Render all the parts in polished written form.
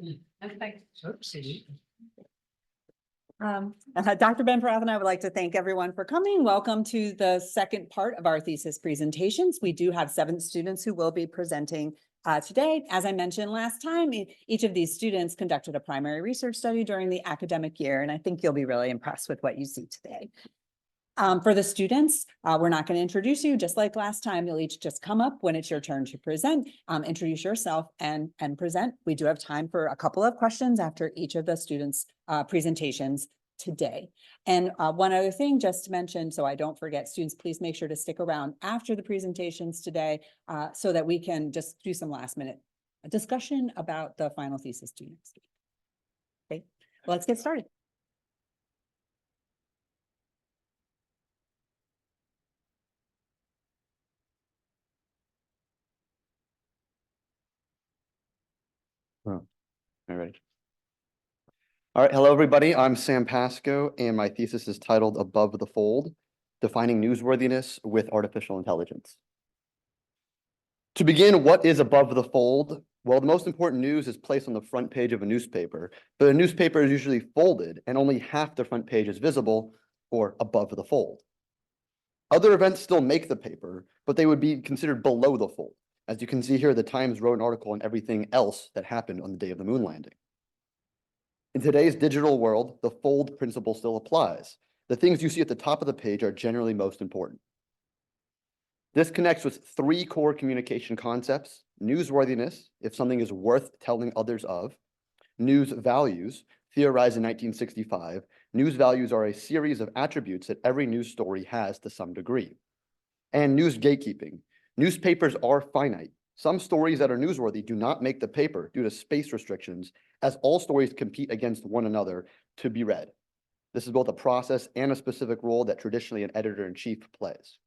Dr. Ben-Parath and I would like to thank everyone for coming. Welcome to the second part of our thesis presentations. We do have 7 students who will be presenting today. As I mentioned last time, each of these students conducted a primary research study during the academic year, and I think you'll be really impressed with what you see today. For the students, we're not going to introduce you. Just like last time, you'll each just come up when it's your turn to present, introduce yourself and present. We do have time for a couple of questions after each of the students' presentations today. And one other thing just to mention, so I don't forget, students, please make sure to stick around after the presentations today so that we can just do some last minute discussion about the final thesis due next week. Okay, well, let's get started. All right. All right. Hello, everybody. I'm Sam Pasco, and my thesis is titled Above the Fold, Defining Newsworthiness with Artificial Intelligence. To begin, what is above the fold? Well, the most important news is placed on the front page of a newspaper, but a newspaper is usually folded and only half the front page is visible or above the fold. Other events still make the paper, but they would be considered below the fold. As you can see here, the Times wrote an article on everything else that happened on the day of the moon landing. In today's digital world, the fold principle still applies. The things you see at the top of the page are generally most important. This connects with 3 core communication concepts: newsworthiness, if something is worth telling others of; news values, theorized in 1965. News values are a series of attributes that every news story has to some degree; and news gatekeeping. Newspapers are finite. Some stories that are newsworthy do not make the paper due to space restrictions, as all stories compete against one another to be read. This is both a process and a specific role that traditionally an editor-in-chief plays.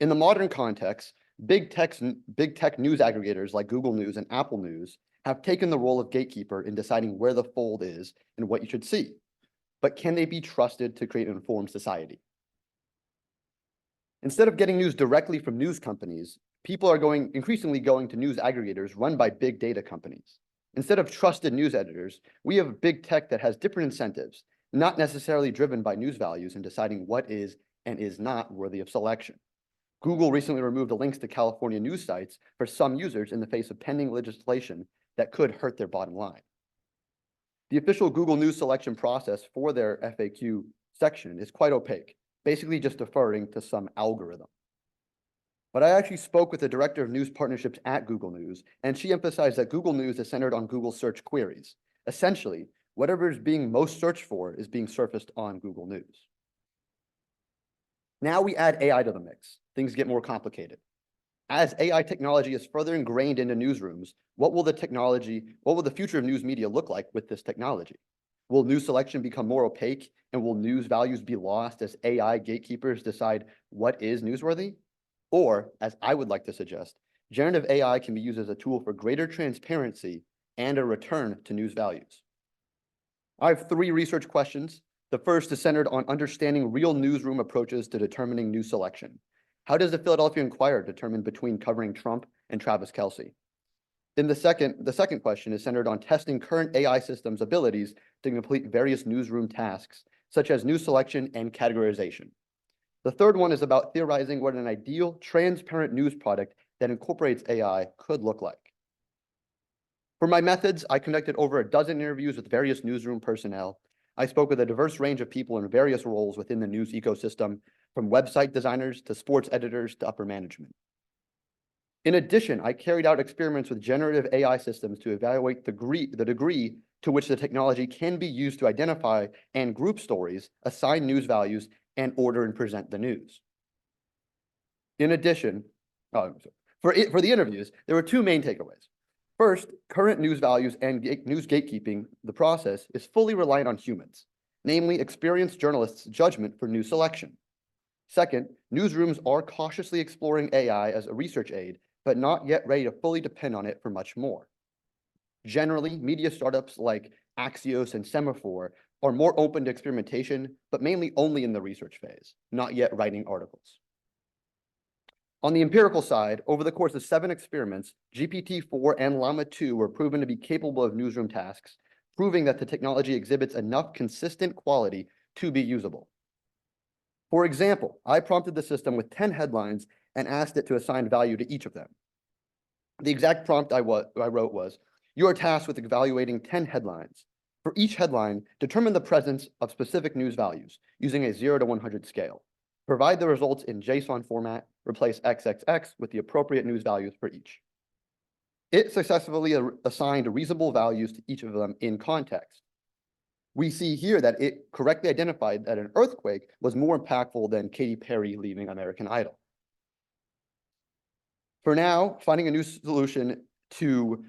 In the modern context, big tech news aggregators like Google News and Apple News have taken the role of gatekeeper in deciding where the fold is and what you should see. But can they be trusted to create an informed society? Instead of getting news directly from news companies, people are increasingly going to news aggregators run by big data companies. Instead of trusted news editors, we have big tech that has different incentives, not necessarily driven by news values in deciding what is and is not worthy of selection. Google recently removed the links to California news sites for some users in the face of pending legislation that could hurt their bottom line. The official Google News selection process for their FAQ section is quite opaque, basically just deferring to some algorithm. But I actually spoke with the director of news partnerships at Google News, and she emphasized that Google News is centered on Google search queries. Essentially, whatever is being most searched for is being surfaced on Google News. Now we add AI to the mix. Things get more complicated. As AI technology is further ingrained into newsrooms, what will the future of news media look like with this technology? Will news selection become more opaque, and will news values be lost as AI gatekeepers decide what is newsworthy? Or, as I would like to suggest, generative AI can be used as a tool for greater transparency and a return to news values. I have 3 research questions. The first is centered on understanding real newsroom approaches to determining news selection. How does the Philadelphia Inquirer determine between covering Trump and Travis Kelce? The second question is centered on testing current AI systems' abilities to complete various newsroom tasks, such as news selection and categorization. The third one is about theorizing what an ideal, transparent news product that incorporates AI could look like. For my methods, I conducted over a dozen interviews with various newsroom personnel. I spoke with a diverse range of people in various roles within the news ecosystem, from website designers to sports editors to upper management. In addition, I carried out experiments with generative AI systems to evaluate the degree to which the technology can be used to identify and group stories, assign news values, and order and present the news. In addition, for the interviews, there were 2 main takeaways. First, current news values and news gatekeeping, the process, is fully reliant on humans, namely experienced journalists' judgment for news selection. Second, newsrooms are cautiously exploring AI as a research aid, but not yet ready to fully depend on it for much more. Generally, media startups like Axios and Semaphore are more open to experimentation, but mainly only in the research phase, not yet writing articles. On the empirical side, over the course of 7 experiments, GPT-4 and Llama 2 were proven to be capable of newsroom tasks, proving that the technology exhibits enough consistent quality to be usable. For example, I prompted the system with 10 headlines and asked it to assign value to each of them. The exact prompt I wrote was, you are tasked with evaluating 10 headlines. For each headline, determine the presence of specific news values using a 0 to 100 scale. Provide the results in JSON format, replace XXX with the appropriate news values for each. It successfully assigned reasonable values to each of them in context. We see here that it correctly identified that an earthquake was more impactful than Katy Perry leaving American Idol. For now, finding a solution to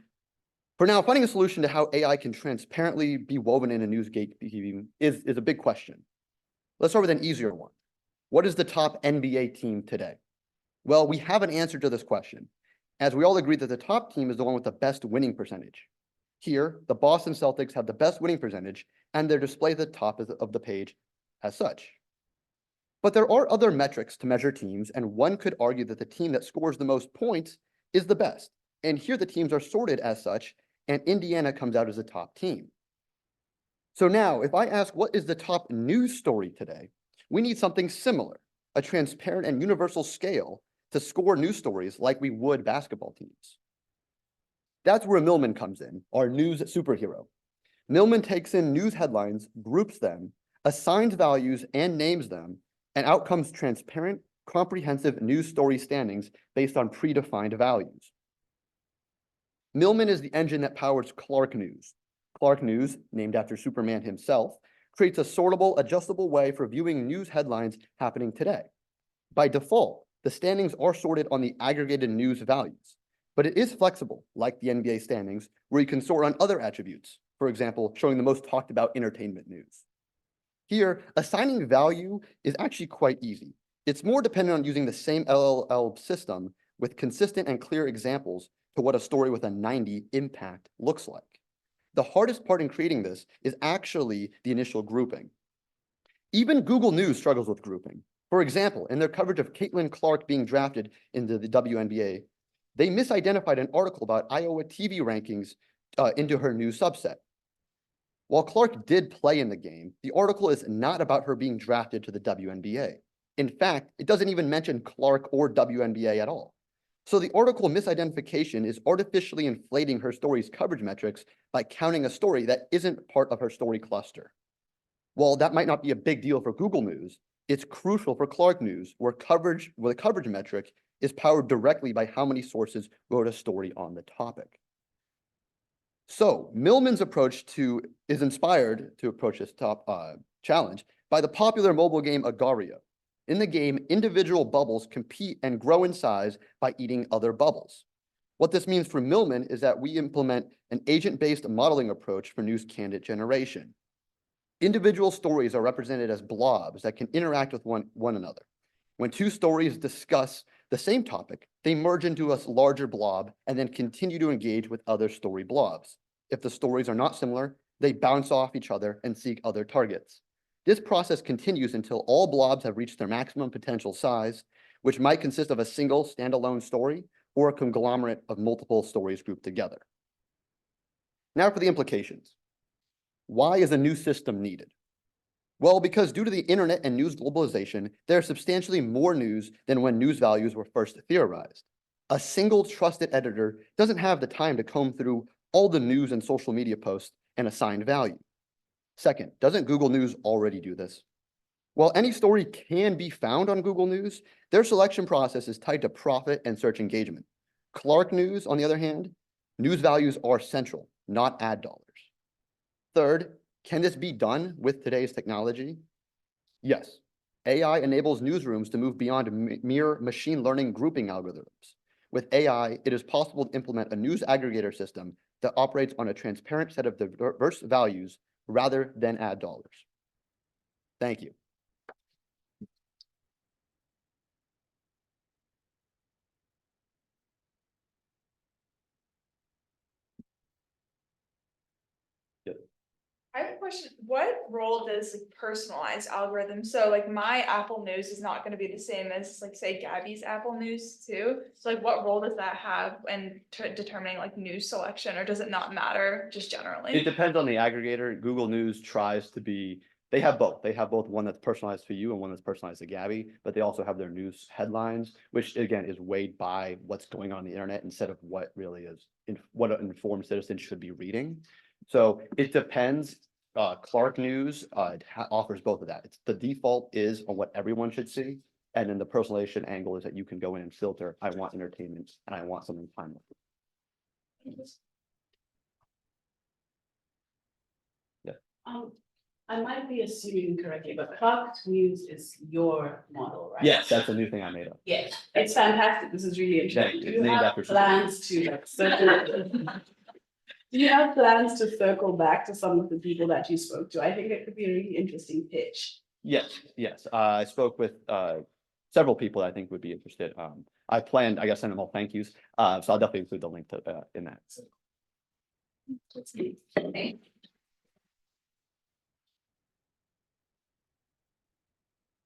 how AI can transparently be woven into news gatekeeping is a big question. Let's start with an easier one. What is the top NBA team today? Well, we have an answer to this question, as we all agree that the top team is the one with the best winning percentage. Here, the Boston Celtics have the best winning percentage, and they're displayed at the top of the page as such. But there are other metrics to measure teams, and one could argue that the team that scores the most points is the best. And here the teams are sorted as such, and Indiana comes out as the top team. So now, if I ask what is the top news story today, we need something similar, a transparent and universal scale to score news stories like we would basketball teams. That's where Millman comes in, our news superhero. Millman takes in news headlines, groups them, assigns values and names them, and out comes transparent, comprehensive news story standings based on predefined values. Millman is the engine that powers Clark News. Clark News, named after Superman himself, creates a sortable, adjustable way for viewing news headlines happening today. By default, the standings are sorted on the aggregated news values, but it is flexible, like the NBA standings, where you can sort on other attributes, for example, showing the most talked about entertainment news. Here, assigning value is actually quite easy. It's more dependent on using the same LLM system with consistent and clear examples to what a story with a 90 impact looks like. The hardest part in creating this is actually the initial grouping. Even Google News struggles with grouping. For example, in their coverage of Caitlin Clark being drafted into the WNBA, they misidentified an article about Iowa TV rankings into her news subset. While Clark did play in the game, the article is not about her being drafted to the WNBA. In fact, it doesn't even mention Clark or WNBA at all. So the article misidentification is artificially inflating her story's coverage metrics by counting a story that isn't part of her story cluster. While that might not be a big deal for Google News, it's crucial for Clark News, where the coverage metric is powered directly by how many sources wrote a story on the topic. So Millman's approach is inspired to approach this top challenge by the popular mobile game Agario. In the game, individual bubbles compete and grow in size by eating other bubbles. What this means for Millman is that we implement an agent-based modeling approach for news candidate generation. Individual stories are represented as blobs that can interact with one another. When two stories discuss the same topic, they merge into a larger blob and then continue to engage with other story blobs. If the stories are not similar, they bounce off each other and seek other targets. This process continues until all blobs have reached their maximum potential size, which might consist of a single standalone story or a conglomerate of multiple stories grouped together. Now for the implications. Why is a new system needed? Well, because due to the internet and news globalization, there is substantially more news than when news values were first theorized. A single trusted editor doesn't have the time to comb through all the news and social media posts and assign value. Second, doesn't Google News already do this? While any story can be found on Google News, their selection process is tied to profit and search engagement. Clark News, on the other hand, news values are central, not ad dollars. Third, can this be done with today's technology? Yes. AI enables newsrooms to move beyond mere machine learning grouping algorithms. With AI, it is possible to implement a news aggregator system that operates on a transparent set of diverse values rather than ad dollars. Thank you. I have a question. What role does like personalized algorithm? So like my Apple News is not gonna be the same as like say Gabby's Apple News too. So like what role does that have in determining like news selection, or does it not matter just It generally? depends on the aggregator. Google News tries to be, they have both. They have both one that's personalized for you and one that's personalized to Gabby, but they also have their news headlines, which again is weighed by what's going on the internet instead of what really is, what an informed citizen should be reading. So it depends. Clark News offers both of that. It's the default is on what everyone should see. And then the personalization angle is that you can go in and filter, I want entertainment and I want something timely. I might be assuming correctly, but Clark News is your model, right? Yes, that's a new thing I made up. Yes, it's fantastic. This is really interesting. Thank Do you. you Named have after plans to like circle? Do you have plans to circle back to some of the people that you spoke to? I think it could be a really interesting pitch. Yes, yes. I spoke with several people that I think would be interested. I planned, I guess, send them all thank yous. So I'll definitely include the link to in that. That's neat.